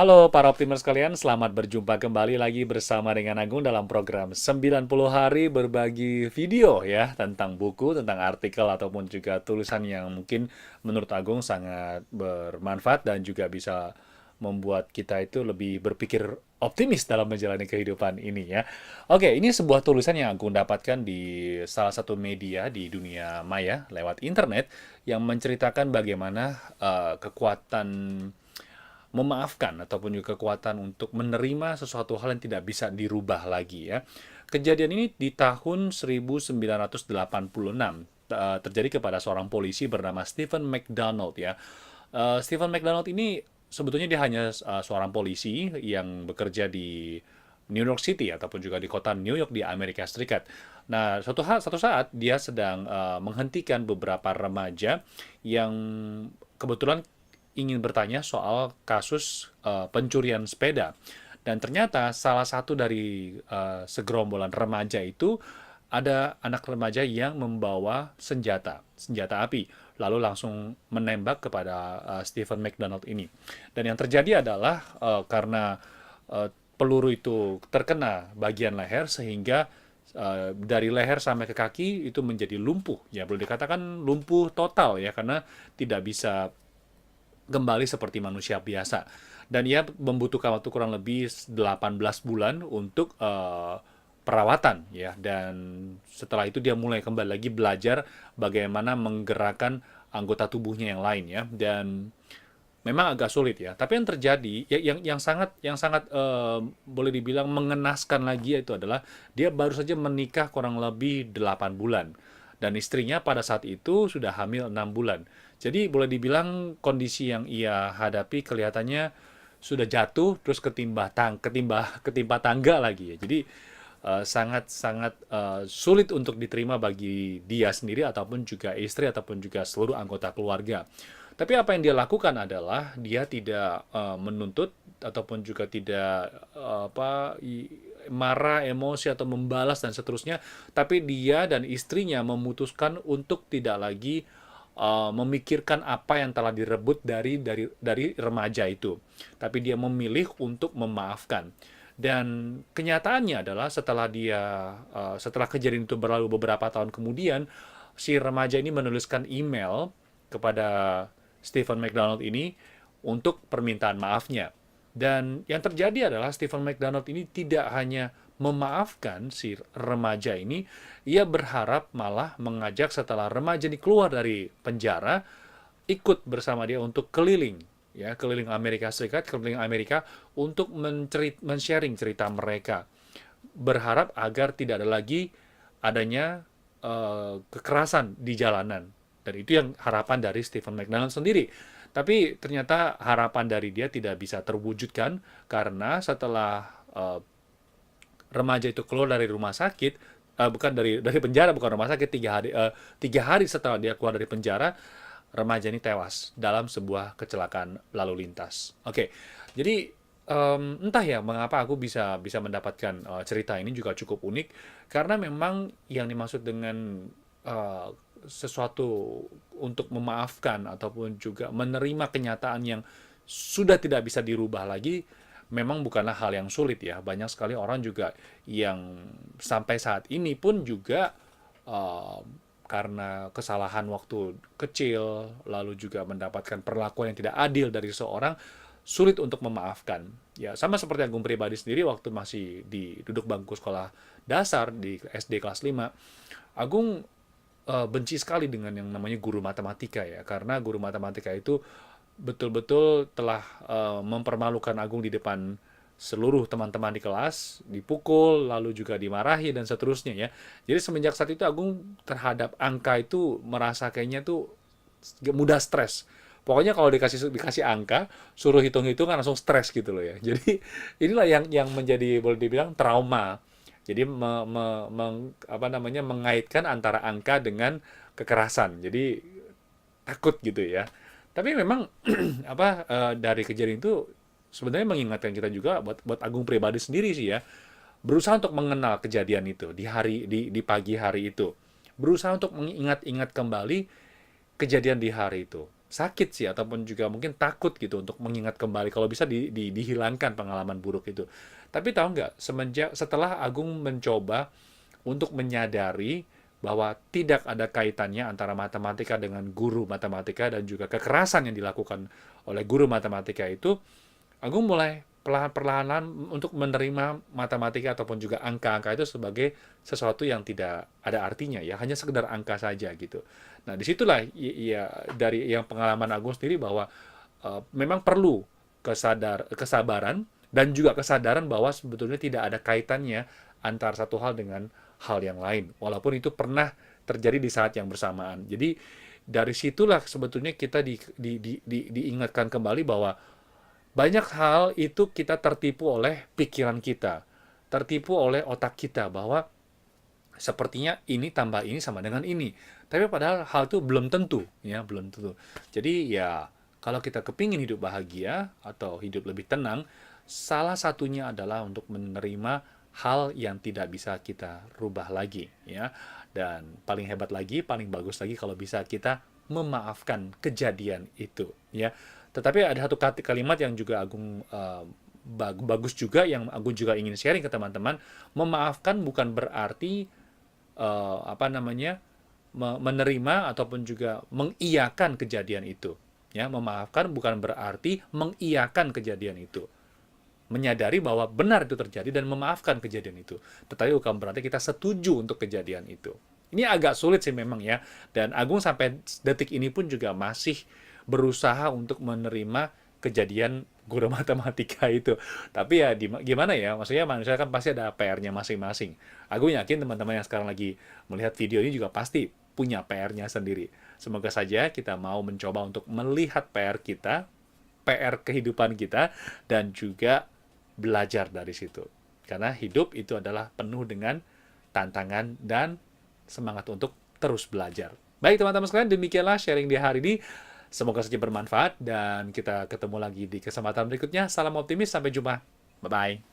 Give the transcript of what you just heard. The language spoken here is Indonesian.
Halo para optimers sekalian, selamat berjumpa kembali lagi bersama dengan Agung dalam program 90 hari berbagi video ya tentang buku, tentang artikel ataupun juga tulisan yang mungkin menurut Agung sangat bermanfaat dan juga bisa membuat kita itu lebih berpikir optimis dalam menjalani kehidupan ini ya. Oke, ini sebuah tulisan yang Agung dapatkan di salah satu media di dunia maya lewat internet yang menceritakan bagaimana kekuatan memaafkan ataupun juga kekuatan untuk menerima sesuatu hal yang tidak bisa dirubah lagi ya. Kejadian ini di tahun 1986 terjadi kepada seorang polisi bernama Stephen McDonald ya. Stephen McDonald ini sebetulnya dia hanya seorang polisi yang bekerja di New York City ataupun juga di kota New York di Amerika Serikat. Nah, satu saat dia sedang menghentikan beberapa remaja yang kebetulan ingin bertanya soal kasus pencurian sepeda. Dan ternyata salah satu dari segerombolan remaja itu ada anak remaja yang membawa senjata api, lalu langsung menembak kepada Stephen McDonald ini. Dan yang terjadi adalah karena peluru itu terkena bagian leher sehingga dari leher sampai ke kaki itu menjadi lumpuh, ya boleh dikatakan lumpuh total ya karena tidak bisa kembali seperti manusia biasa. Dan ia membutuhkan waktu kurang lebih 18 bulan untuk perawatan ya. Dan setelah itu dia mulai kembali lagi belajar bagaimana menggerakkan anggota tubuhnya yang lain ya. Dan memang agak sulit ya. Tapi yang terjadi yang sangat boleh dibilang mengenaskan lagi itu adalah dia baru saja menikah kurang lebih 8 bulan dan istrinya pada saat itu sudah hamil 6 bulan. Jadi boleh dibilang kondisi yang ia hadapi kelihatannya sudah jatuh terus ketimpa tangga lagi ya. Jadi sangat-sangat sulit untuk diterima bagi dia sendiri ataupun juga istri ataupun juga seluruh anggota keluarga. Tapi apa yang dia lakukan adalah dia tidak menuntut ataupun juga tidak marah, emosi atau membalas dan seterusnya, tapi dia dan istrinya memutuskan untuk tidak lagi memikirkan apa yang telah direbut dari remaja itu, tapi dia memilih untuk memaafkan. Dan kenyataannya adalah setelah kejadian itu berlalu beberapa tahun kemudian, si remaja ini menuliskan email kepada Stephen McDonald ini untuk permintaan maafnya. Dan yang terjadi adalah Stephen McDonald ini tidak hanya memaafkan si remaja ini, ia berharap malah mengajak setelah remaja ini keluar dari penjara, ikut bersama dia untuk keliling, ya keliling Amerika Serikat, keliling Amerika untuk men-sharing cerita mereka, berharap agar tidak ada lagi adanya kekerasan di jalanan. Dan itu yang harapan dari Stephen McDonald sendiri. Tapi ternyata harapan dari dia tidak bisa terwujudkan karena setelah remaja itu keluar dari rumah sakit, bukan dari penjara, bukan rumah sakit, 3 hari setelah dia keluar dari penjara, remaja ini tewas dalam sebuah kecelakaan lalu lintas. Oke, jadi entah ya mengapa aku bisa bisa mendapatkan cerita ini juga cukup unik karena memang yang dimaksud dengan eh, sesuatu untuk memaafkan ataupun juga menerima kenyataan yang sudah tidak bisa dirubah lagi memang bukanlah hal yang sulit ya. Banyak sekali orang juga yang sampai saat ini pun juga eh, karena kesalahan waktu kecil lalu juga mendapatkan perlakuan yang tidak adil dari seseorang sulit untuk memaafkan. Ya, sama seperti Agung pribadi sendiri waktu masih di duduk bangku sekolah dasar di SD kelas 5, Agung benci sekali dengan yang namanya guru matematika ya, karena guru matematika itu betul-betul telah mempermalukan Agung di depan seluruh teman-teman di kelas, dipukul, lalu juga dimarahi dan seterusnya ya. Jadi semenjak saat itu Agung terhadap angka itu merasa kayaknya tuh mudah stres. Pokoknya kalau dikasih dikasih angka, suruh hitung-hitung kan langsung stres gitu loh ya. Jadi inilah yang menjadi boleh dibilang trauma. Jadi apa namanya mengaitkan antara angka dengan kekerasan. Jadi takut gitu ya. Tapi memang apa dari kejadian itu sebenarnya mengingatkan kita juga buat Agung pribadi sendiri sih ya. Berusaha untuk mengenal kejadian itu di pagi hari itu. Berusaha untuk mengingat-ingat kembali kejadian di hari itu. sakit sih, ataupun juga mungkin takut gitu untuk mengingat kembali. Kalau bisa dihilangkan pengalaman buruk itu. Tapi tahu nggak, setelah Agung mencoba untuk menyadari bahwa tidak ada kaitannya antara matematika dengan guru matematika dan juga kekerasan yang dilakukan oleh guru matematika itu, Agung mulai perlahan-lahan untuk menerima matematika ataupun juga angka-angka itu sebagai sesuatu yang tidak ada artinya, ya hanya sekedar angka saja gitu. Nah disitulah ya dari yang pengalaman Agung sendiri bahwa memang perlu kesabaran dan juga kesadaran bahwa sebetulnya tidak ada kaitannya antara satu hal dengan hal yang lain, walaupun itu pernah terjadi di saat yang bersamaan. Jadi dari situlah sebetulnya kita diingatkan kembali bahwa banyak hal itu kita tertipu oleh pikiran kita, tertipu oleh otak kita bahwa sepertinya ini tambah ini sama dengan ini. Tapi padahal hal itu belum tentu, ya, belum tentu. Jadi ya kalau kita kepingin hidup bahagia atau hidup lebih tenang, salah satunya adalah untuk menerima hal yang tidak bisa kita rubah lagi, ya. Dan paling hebat lagi, paling bagus lagi kalau bisa kita memaafkan kejadian itu, ya. Tetapi ada satu kalimat yang juga Agung bagus juga, yang Agung juga ingin sharing ke teman-teman. Memaafkan bukan berarti apa namanya, menerima ataupun juga mengiyakan kejadian itu. Ya, memaafkan bukan berarti mengiyakan kejadian itu. Menyadari bahwa benar itu terjadi dan memaafkan kejadian itu. Tetapi bukan berarti kita setuju untuk kejadian itu. Ini agak sulit sih memang ya. Dan Agung sampai detik ini pun juga masih berusaha untuk menerima kejadian guru matematika itu. Tapi ya gimana ya, maksudnya manusia kan pasti ada PR-nya masing-masing. Aku yakin teman-teman yang sekarang lagi melihat video ini juga pasti punya PR-nya sendiri. Semoga saja kita mau mencoba untuk melihat PR kita, PR kehidupan kita, dan juga belajar dari situ. Karena hidup itu adalah penuh dengan tantangan dan semangat untuk terus belajar. Baik teman-teman sekalian, demikianlah sharing di hari ini. Semoga saja bermanfaat dan kita ketemu lagi di kesempatan berikutnya. Salam optimis, sampai jumpa. Bye-bye.